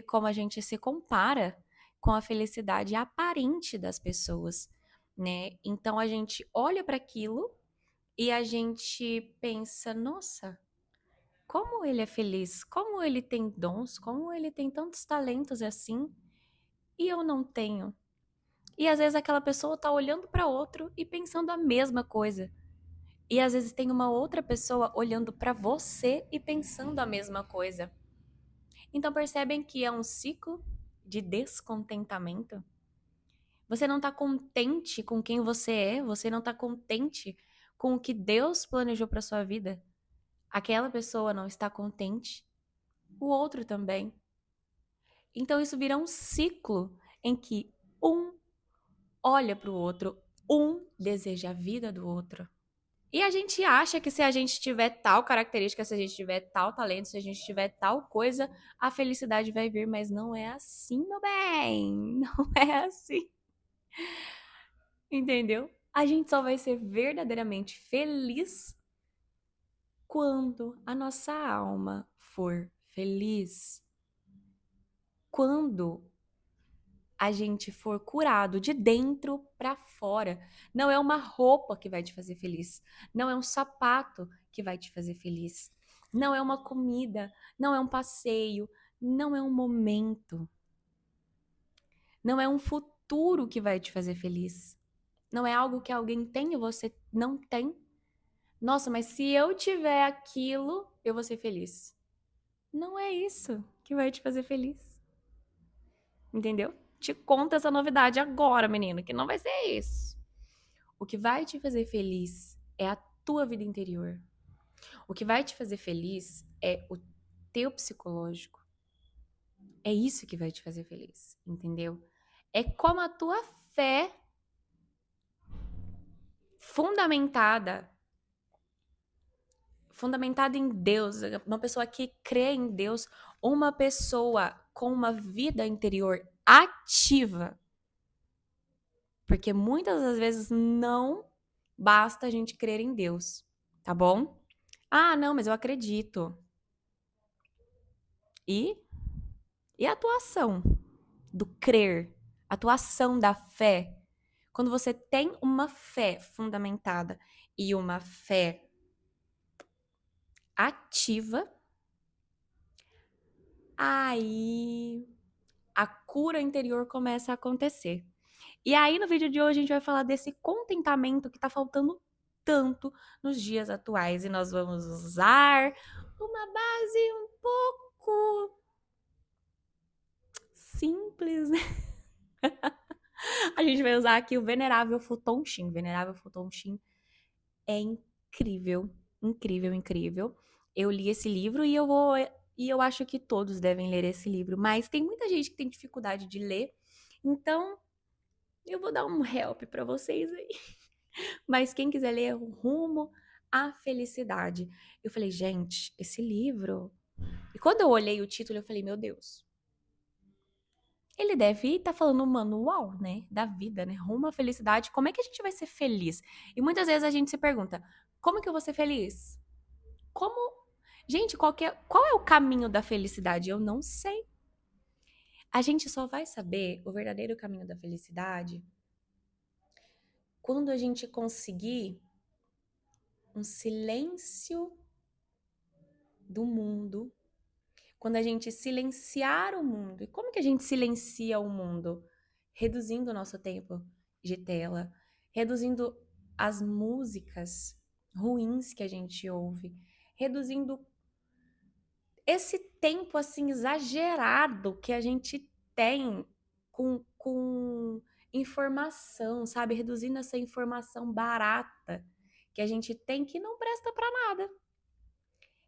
como a gente se compara com a felicidade aparente das pessoas, né? Então a gente olha para aquilo e a gente pensa, nossa, como ele é feliz, como ele tem dons, como ele tem tantos talentos assim, e eu não tenho. E às vezes aquela pessoa tá olhando para outro e pensando a mesma coisa. E às vezes tem uma outra pessoa olhando para você e pensando a mesma coisa. Então percebem que é um ciclo de descontentamento? Você não tá contente com quem você é, você não tá contente com o que Deus planejou para sua vida. Aquela pessoa não está contente, o outro também. Então isso vira um ciclo em que um olha para o outro, um deseja a vida do outro. E a gente acha que se a gente tiver tal característica, se a gente tiver tal talento, se a gente tiver tal coisa, a felicidade vai vir, mas não é assim, meu bem. Não é assim. Entendeu? A gente só vai ser verdadeiramente feliz quando a nossa alma for feliz. Quando a gente for curado de dentro para fora. Não é uma roupa que vai te fazer feliz. Não é um sapato que vai te fazer feliz. Não é uma comida. Não é um passeio. Não é um momento. Não é um futuro que vai te fazer feliz. Não é algo que alguém tem e você não tem. Nossa, mas se eu tiver aquilo, eu vou ser feliz. Não é isso que vai te fazer feliz. Entendeu? Te conta essa novidade agora, menino, que não vai ser isso. O que vai te fazer feliz é a tua vida interior. O que vai te fazer feliz é o teu psicológico. É isso que vai te fazer feliz, entendeu? É como a tua fé fundamentada fundamentada em Deus, uma pessoa que crê em Deus, uma pessoa com uma vida interior ativa. Porque muitas das vezes não basta a gente crer em Deus, tá bom? Ah, não, mas eu acredito. E? E a atuação do crer, a atuação da fé? Quando você tem uma fé fundamentada e uma fé ativa, aí a cura interior começa a acontecer. E aí, no vídeo de hoje, a gente vai falar desse contentamento que tá faltando tanto nos dias atuais. E nós vamos usar uma base um pouco simples, né? A gente vai usar aqui o Venerável Futon Shin. Venerável Futon Shin é incrível, incrível, incrível. Eu li esse livro e eu acho que todos devem ler esse livro, mas tem muita gente que tem dificuldade de ler. Então, eu vou dar um help para vocês aí. Mas quem quiser ler O Rumo à Felicidade. Eu falei, gente, esse livro. E quando eu olhei o título, eu falei, meu Deus. Ele deve estar falando um manual, né, da vida, né? Rumo à felicidade. Como é que a gente vai ser feliz? E muitas vezes a gente se pergunta: como que eu vou ser feliz? Como. Gente, qual é o caminho da felicidade? Eu não sei. A gente só vai saber o verdadeiro caminho da felicidade quando a gente conseguir um silêncio do mundo, quando a gente silenciar o mundo. E como que a gente silencia o mundo? Reduzindo o nosso tempo de tela, reduzindo as músicas ruins que a gente ouve, reduzindo esse tempo assim exagerado que a gente tem com informação, sabe? Reduzindo essa informação barata que a gente tem que não presta para nada.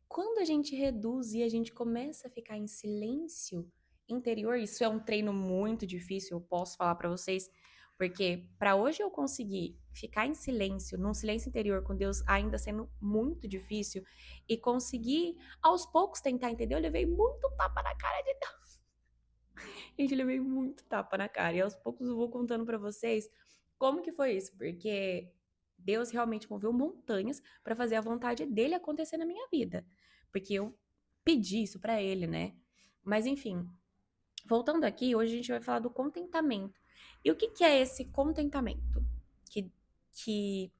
Quando a gente reduz e a gente começa a ficar em silêncio interior, isso é um treino muito difícil, eu posso falar para vocês, porque para hoje eu conseguir ficar em silêncio, num silêncio interior com Deus ainda sendo muito difícil e conseguir aos poucos tentar entender, eu levei muito tapa na cara de Deus. Gente, eu levei muito tapa na cara e aos poucos eu vou contando para vocês como que foi isso, porque Deus realmente moveu montanhas para fazer a vontade dele acontecer na minha vida. Porque eu pedi isso para ele, né? Mas enfim, Voltando aqui, hoje a gente vai falar do contentamento. E o que que é esse contentamento? Que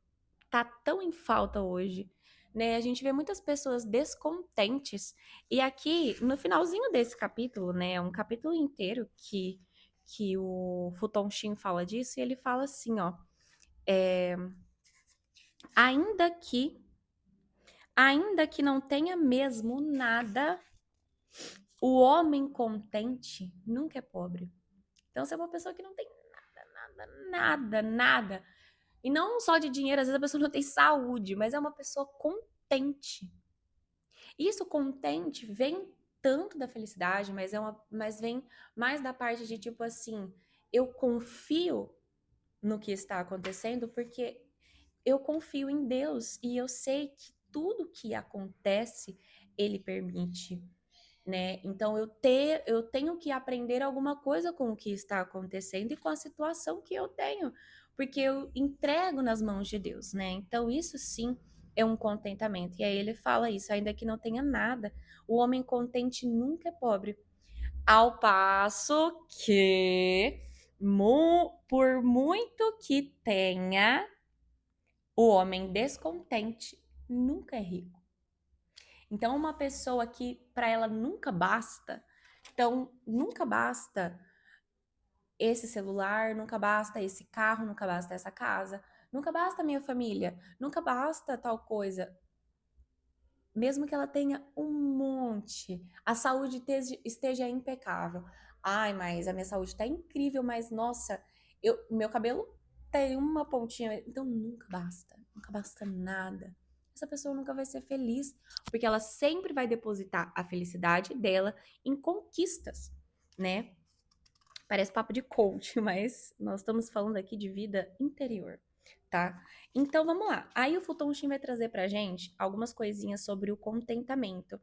tá tão em falta hoje, né? A gente vê muitas pessoas descontentes. E aqui, no finalzinho desse capítulo, né? Um capítulo inteiro que o Futon Shin fala disso, e ele fala assim, ó. Ainda que, ainda que não tenha mesmo nada, o homem contente nunca é pobre. Então, você é uma pessoa que não tem nada. E não só de dinheiro, às vezes a pessoa não tem saúde, mas é uma pessoa contente. Isso contente vem tanto da felicidade, mas vem mais da parte de tipo assim, eu confio no que está acontecendo porque eu confio em Deus e eu sei que tudo que acontece, ele permite, né? Então eu tenho que aprender alguma coisa com o que está acontecendo e com a situação que eu tenho, porque eu entrego nas mãos de Deus, né? Então isso sim é um contentamento. E aí ele fala isso, ainda que não tenha nada, o homem contente nunca é pobre. Ao passo que por muito que tenha, o homem descontente nunca é rico. Então, uma pessoa que para ela nunca basta, então nunca basta esse celular, nunca basta esse carro, nunca basta essa casa, nunca basta minha família, nunca basta tal coisa. Mesmo que ela tenha um monte, a saúde esteja impecável. Ai, mas a minha saúde está incrível, mas nossa, meu cabelo tem uma pontinha, então nunca basta nada. Essa pessoa nunca vai ser feliz, porque ela sempre vai depositar a felicidade dela em conquistas, né? Parece papo de coach, mas nós estamos falando aqui de vida interior, tá? Então vamos lá. Aí o Futon Shin vai trazer pra gente algumas coisinhas sobre o contentamento.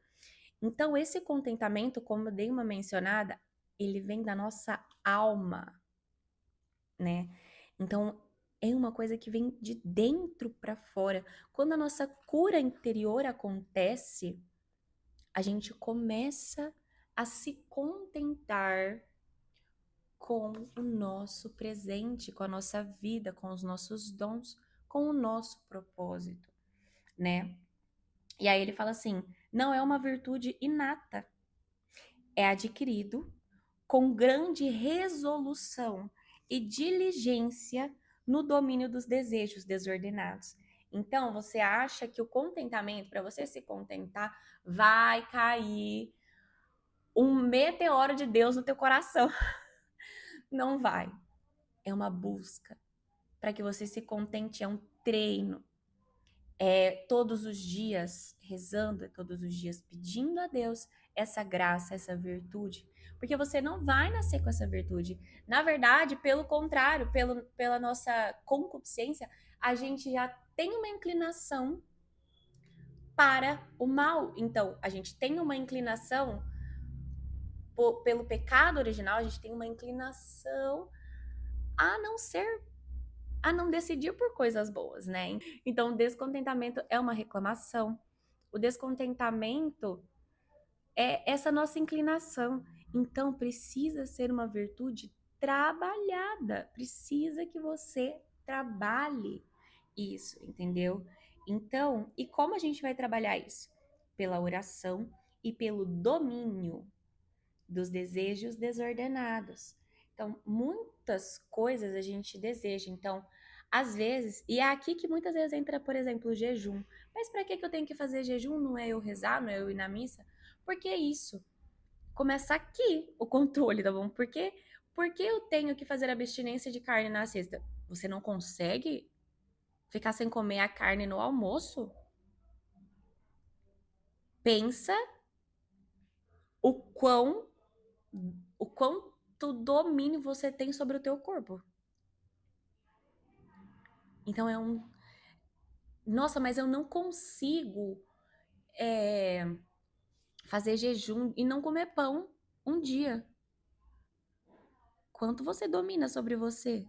Então, esse contentamento, como eu dei uma mencionada, ele vem da nossa alma, né? Então, é uma coisa que vem de dentro para fora. Quando a nossa cura interior acontece, a gente começa a se contentar com o nosso presente, com a nossa vida, com os nossos dons, com o nosso propósito, né? E aí ele fala assim: não é uma virtude inata, é adquirido com grande resolução e diligência no domínio dos desejos desordenados. Então, você acha que o contentamento, para você se contentar, vai cair um meteoro de Deus no teu coração? Não vai. É uma busca. Para que você se contente, é um treino. É todos os dias rezando, é todos os dias pedindo a Deus essa graça, essa virtude. Porque você não vai nascer com essa virtude. Na verdade, pelo contrário, pela nossa concupiscência, a gente já tem uma inclinação para o mal. Então, a gente tem uma inclinação pelo pecado original, a gente tem uma inclinação a não ser a não decidir por coisas boas, né? Então, o descontentamento é uma reclamação. O descontentamento é essa nossa inclinação. Então, precisa ser uma virtude trabalhada. Precisa que você trabalhe isso, entendeu? Então, e como a gente vai trabalhar isso? Pela oração e pelo domínio dos desejos desordenados. Então, muitas coisas a gente deseja. Então, às vezes, e é aqui que muitas vezes entra, por exemplo, o jejum. Mas para que eu tenho que fazer jejum? Não é eu rezar, não é eu ir na missa? Porque é isso. Começa aqui o controle, tá bom? Porque eu tenho que fazer abstinência de carne na sexta? Você não consegue ficar sem comer a carne no almoço? Pensa o quão o quanto domínio você tem sobre o teu corpo. Então é um. Nossa, mas eu não consigo fazer jejum e não comer pão um dia. Quanto você domina sobre você?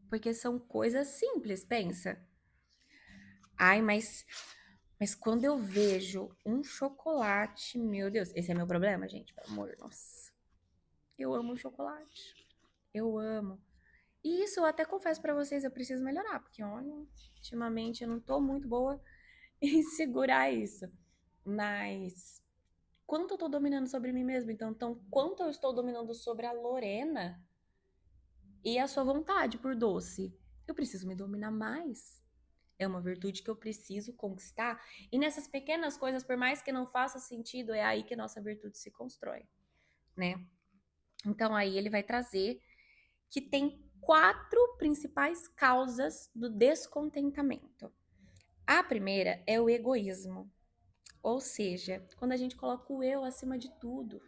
Porque são coisas simples, pensa. Ai, mas quando eu vejo um chocolate, meu Deus, esse é meu problema, gente, pelo amor, nossa. Eu amo chocolate. Eu amo. E isso eu até confesso pra vocês, eu preciso melhorar, porque olha, ultimamente eu não tô muito boa em segurar isso. Mas quanto eu tô dominando sobre mim mesma, então quanto eu estou dominando sobre a Lorena e a sua vontade por doce, eu preciso me dominar mais. É uma virtude que eu preciso conquistar. E nessas pequenas coisas, por mais que não faça sentido, é aí que nossa virtude se constrói, né? Então aí ele vai trazer que tem 4 principais causas do descontentamento. A primeira é o egoísmo, ou seja, quando a gente coloca o eu acima de tudo,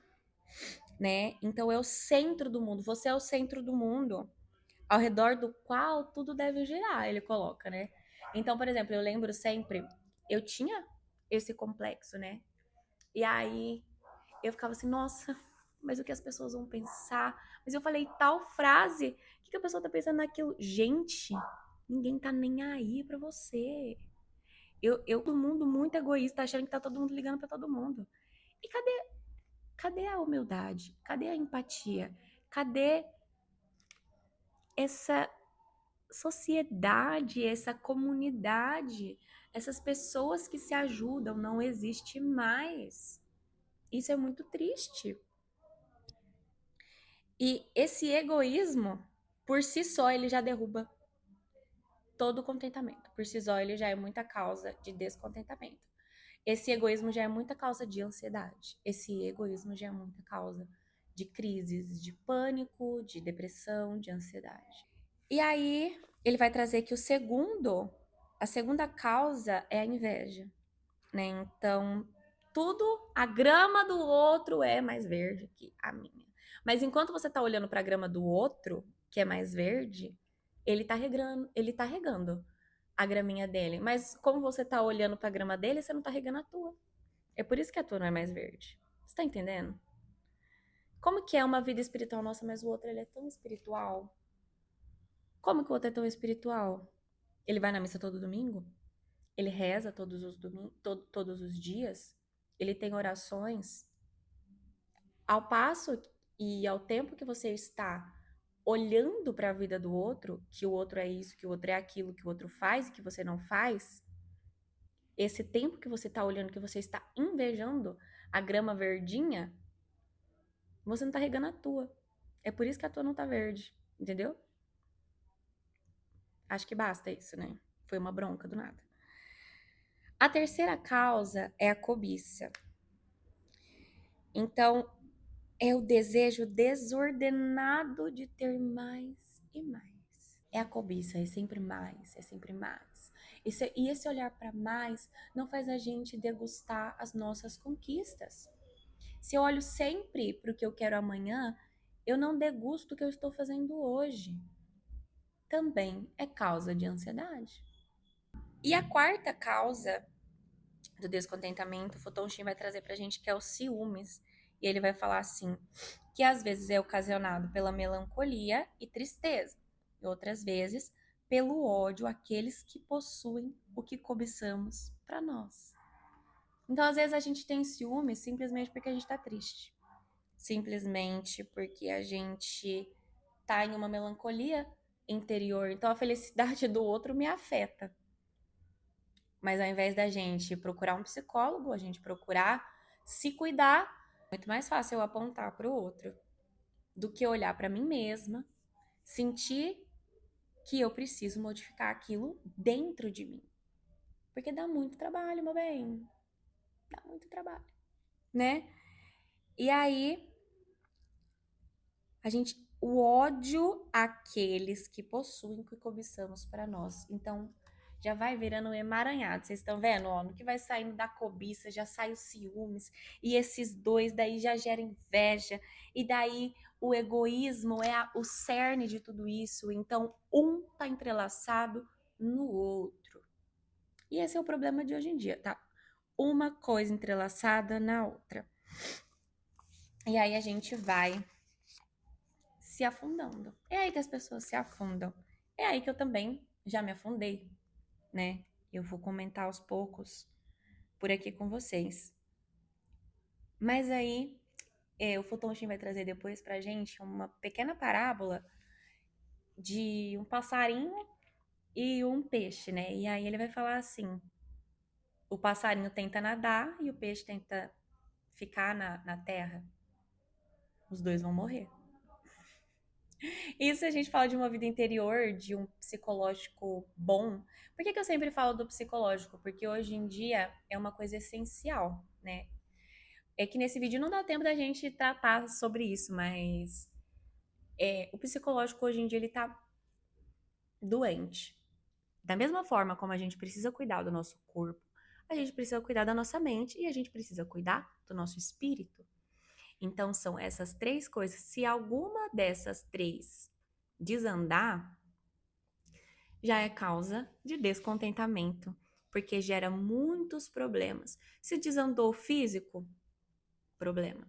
né? Então é o centro do mundo, você é o centro do mundo, ao redor do qual tudo deve girar, ele coloca, né? Então, por exemplo, eu lembro sempre, eu tinha esse complexo, né? E aí eu ficava assim, nossa, mas o que as pessoas vão pensar? Mas eu falei tal frase, o que a pessoa tá pensando naquilo? Gente, ninguém tá nem aí pra você. Todo mundo muito egoísta, achando que tá todo mundo ligando pra todo mundo. E cadê a humildade? Cadê a empatia? Cadê essa sociedade, essa comunidade, essas pessoas que se ajudam? Não existe mais. Isso é muito triste. E esse egoísmo, por si só, ele já derruba todo o contentamento. Por si só, ele já é muita causa de descontentamento. Esse egoísmo já é muita causa de ansiedade. Esse egoísmo já é muita causa de crises, de pânico, de depressão, de ansiedade. E aí, ele vai trazer que a segunda causa é a inveja, né? Então, a grama do outro é mais verde que a minha. Mas enquanto você tá olhando para a grama do outro, que é mais verde, ele tá regando a graminha dele. Mas como você tá olhando para a grama dele, você não tá regando a tua. É por isso que a tua não é mais verde. Você tá entendendo? Como que é uma vida espiritual nossa, mas o outro ele é tão espiritual? Como que o outro é tão espiritual? Ele vai na missa todo domingo? Ele reza todos os dias? Ele tem orações? Ao passo e ao tempo que você está olhando para a vida do outro, que o outro é isso, que o outro é aquilo, que o outro faz e que você não faz, esse tempo que você está olhando, que você está invejando a grama verdinha, você não está regando a tua. É por isso que a tua não tá verde, entendeu? Acho que basta isso, né? Foi uma bronca do nada. A terceira causa é a cobiça. Então, é o desejo desordenado de ter mais e mais. É a cobiça, é sempre mais, é sempre mais. E esse olhar para mais não faz a gente degustar as nossas conquistas. Se eu olho sempre para o que eu quero amanhã, eu não degusto o que eu estou fazendo hoje. Também é causa de ansiedade. E a quarta causa do descontentamento, o Futon-Shin vai trazer pra gente, que é o ciúmes. E ele vai falar assim, que às vezes é ocasionado pela melancolia e tristeza, e outras vezes pelo ódio àqueles que possuem o que cobiçamos para nós. Então, às vezes a gente tem ciúmes simplesmente porque a gente tá triste. Simplesmente porque a gente tá em uma melancolia interior. Então, a felicidade do outro me afeta. Mas ao invés da gente procurar um psicólogo, a gente procurar se cuidar, é muito mais fácil eu apontar para o outro do que olhar para mim mesma, sentir que eu preciso modificar aquilo dentro de mim. Porque dá muito trabalho, meu bem. Dá muito trabalho, né? E aí, o ódio àqueles que possuem o que cobiçamos para nós. Então, já vai virando um emaranhado. Vocês estão vendo? Ó, no que vai saindo da cobiça, já sai os ciúmes. E esses dois daí já geram inveja. E daí o egoísmo é o cerne de tudo isso. Então, um tá entrelaçado no outro. E esse é o problema de hoje em dia, tá? Uma coisa entrelaçada na outra. E aí a gente vai se afundando. É aí que as pessoas se afundam. É aí que eu também já me afundei, né? Eu vou comentar aos poucos por aqui com vocês. Mas aí o Fulton Sheen vai trazer depois pra gente uma pequena parábola de um passarinho e um peixe, né? E aí ele vai falar assim: o passarinho tenta nadar e o peixe tenta ficar na terra. Os dois vão morrer. Isso a gente fala de uma vida interior, de um psicológico bom. Por que eu sempre falo do psicológico? Porque hoje em dia é uma coisa essencial, né? É que nesse vídeo não dá tempo da gente tratar sobre isso, mas o psicológico hoje em dia ele tá doente. Da mesma forma como a gente precisa cuidar do nosso corpo, a gente precisa cuidar da nossa mente e a gente precisa cuidar do nosso espírito. Então são essas três coisas. Se alguma dessas três desandar, já é causa de descontentamento, porque gera muitos problemas. Se desandou o físico, problema.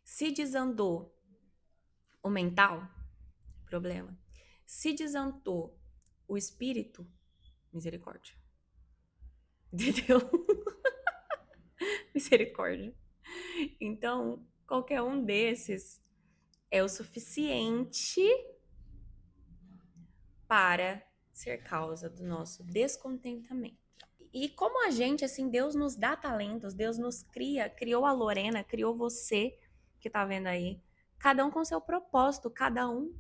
Se desandou o mental, problema. Se desandou o espírito, misericórdia. Entendeu? Misericórdia. Então, qualquer um desses é o suficiente para ser causa do nosso descontentamento. E como a gente, assim, Deus nos dá talentos, Deus nos cria, criou a Lorena, criou você que tá vendo aí, cada um com seu propósito, cada um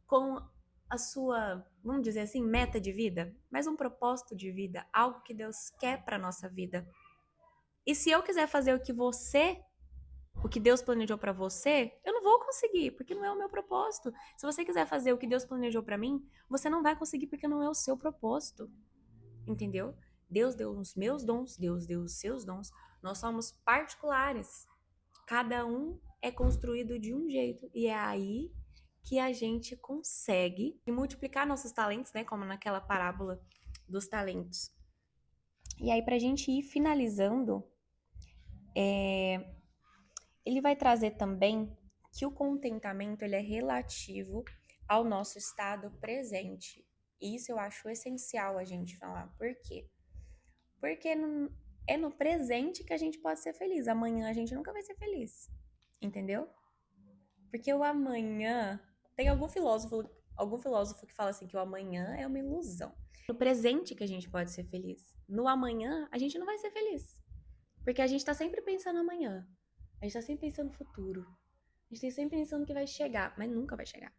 com a sua, vamos dizer assim, meta de vida, mas um propósito de vida, algo que Deus quer para nossa vida. E se eu quiser fazer o que Deus planejou para você, eu não vou conseguir, porque não é o meu propósito. Se você quiser fazer o que Deus planejou para mim, você não vai conseguir porque não é o seu propósito. Entendeu? Deus deu os meus dons, Deus deu os seus dons. Nós somos particulares. Cada um é construído de um jeito e é aí que a gente consegue multiplicar nossos talentos, né, como naquela parábola dos talentos. E aí pra gente ir finalizando, ele vai trazer também que o contentamento ele é relativo ao nosso estado presente. Isso eu acho essencial a gente falar. Por quê? Porque é no presente que a gente pode ser feliz. Amanhã a gente nunca vai ser feliz. Entendeu? Porque o amanhã. Tem algum filósofo que fala assim que o amanhã é uma ilusão. No presente que a gente pode ser feliz. No amanhã, a gente não vai ser feliz. Porque a gente tá sempre pensando no amanhã. A gente tá sempre pensando no futuro. A gente tá sempre pensando que vai chegar, mas nunca vai chegar.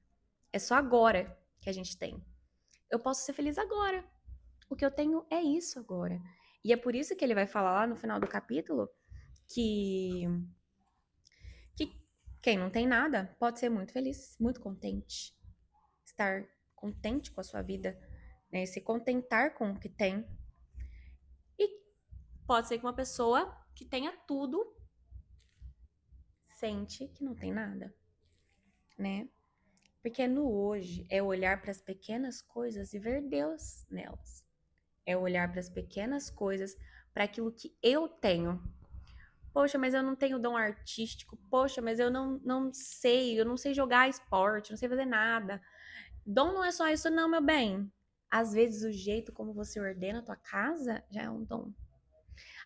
É só agora que a gente tem. Eu posso ser feliz agora. O que eu tenho é isso agora. E é por isso que ele vai falar lá no final do capítulo que quem não tem nada pode ser muito feliz, muito contente. Estar contente com a sua vida, né? Se contentar com o que tem. E pode ser que uma pessoa que tenha tudo sente que não tem nada, né? Porque no hoje é olhar para as pequenas coisas e ver Deus nelas. É olhar para as pequenas coisas, para aquilo que eu tenho. Poxa, mas eu não tenho dom artístico. Poxa, mas eu eu não sei jogar esporte, não sei fazer nada. Dom não é só isso, não, meu bem. Às vezes o jeito como você ordena a tua casa já é um dom.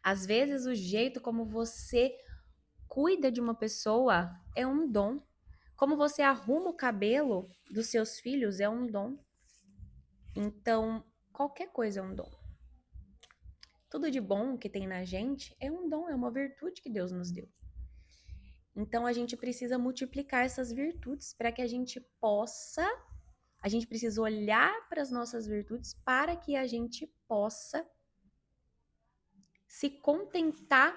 Às vezes o jeito como você cuida de uma pessoa é um dom. Como você arruma o cabelo dos seus filhos é um dom. Então, qualquer coisa é um dom. Tudo de bom que tem na gente é um dom, é uma virtude que Deus nos deu. Então, a gente precisa multiplicar essas virtudes para que a gente precisa olhar para as nossas virtudes para que a gente possa se contentar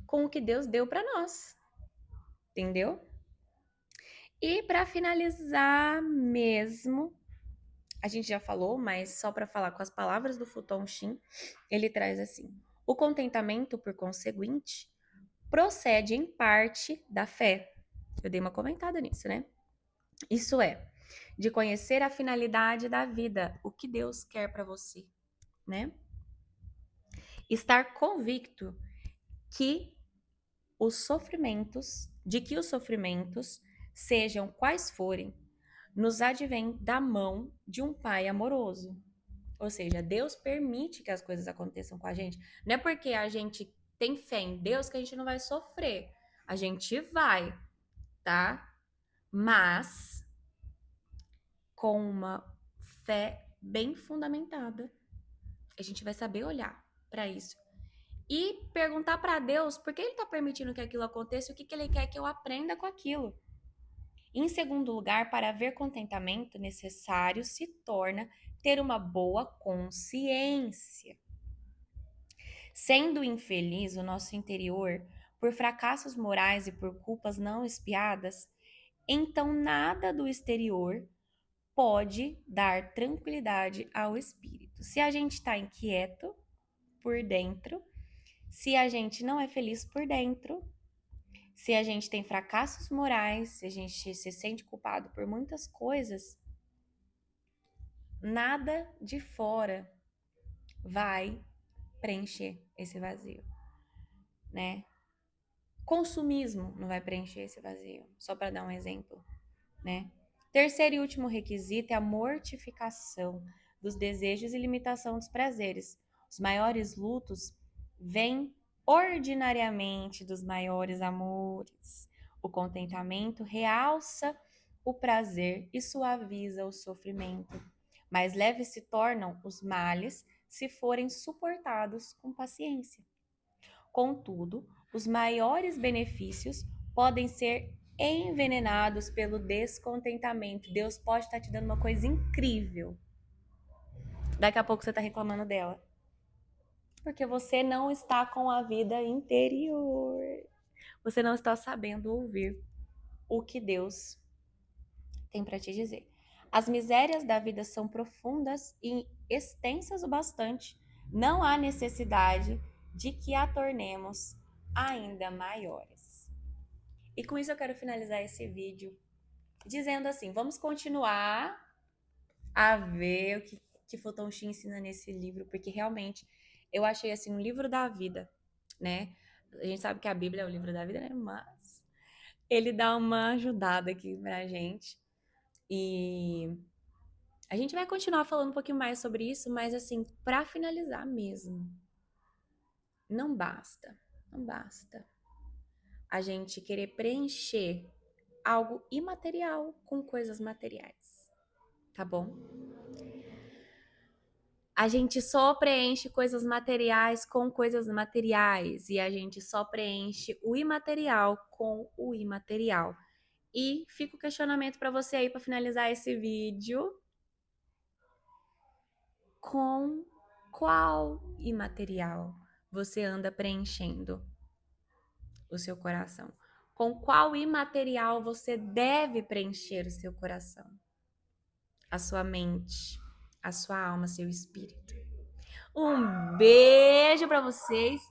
com o que Deus deu para nós. Entendeu? E para finalizar mesmo, a gente já falou, mas só para falar com as palavras do Fulton Sheen, ele traz assim: o contentamento, por conseguinte, procede em parte da fé. Eu dei uma comentada nisso, né? Isso é, de conhecer a finalidade da vida, o que Deus quer para você, né? Estar convicto de que os sofrimentos, sejam quais forem, nos advém da mão de um pai amoroso. Ou seja, Deus permite que as coisas aconteçam com a gente. Não é porque a gente tem fé em Deus que a gente não vai sofrer. A gente vai. tá? Mas com uma fé bem fundamentada, a gente vai saber olhar para isso e perguntar para Deus por que ele está permitindo que aquilo aconteça e o que ele quer que eu aprenda com aquilo. Em segundo lugar, para haver contentamento, necessário se torna ter uma boa consciência. Sendo infeliz o nosso interior por fracassos morais e por culpas não expiadas, então nada do exterior pode dar tranquilidade ao espírito. Se a gente está inquieto por dentro, se a gente não é feliz por dentro, se a gente tem fracassos morais, se a gente se sente culpado por muitas coisas, nada de fora vai preencher esse vazio, né? Consumismo não vai preencher esse vazio, só para dar um exemplo, né? Terceiro e último requisito é a mortificação dos desejos e limitação dos prazeres. Os maiores lutos vêm ordinariamente dos maiores amores. O contentamento realça o prazer e suaviza o sofrimento. Mais leves se tornam os males se forem suportados com paciência. Contudo, os maiores benefícios podem ser envenenados pelo descontentamento. Deus pode estar te dando uma coisa incrível. Daqui a pouco você está reclamando dela. Porque você não está com a vida interior. Você não está sabendo ouvir o que Deus tem para te dizer. As misérias da vida são profundas e extensas o bastante. Não há necessidade de que a tornemos ainda maiores. E com isso eu quero finalizar esse vídeo dizendo assim, vamos continuar a ver o que Futon Shin ensina nesse livro, porque realmente eu achei assim um livro da vida, né? A gente sabe que a Bíblia é o livro da vida, né? Mas ele dá uma ajudada aqui pra gente. E a gente vai continuar falando um pouquinho mais sobre isso, mas assim, para finalizar mesmo, não basta a gente querer preencher algo imaterial com coisas materiais, tá bom? A gente só preenche coisas materiais com coisas materiais e a gente só preenche o imaterial com o imaterial. E fica o questionamento para você aí para finalizar esse vídeo. Com qual imaterial você anda preenchendo o seu coração? Com qual imaterial você deve preencher o seu coração? A sua mente, a sua alma, seu espírito. Um beijo para vocês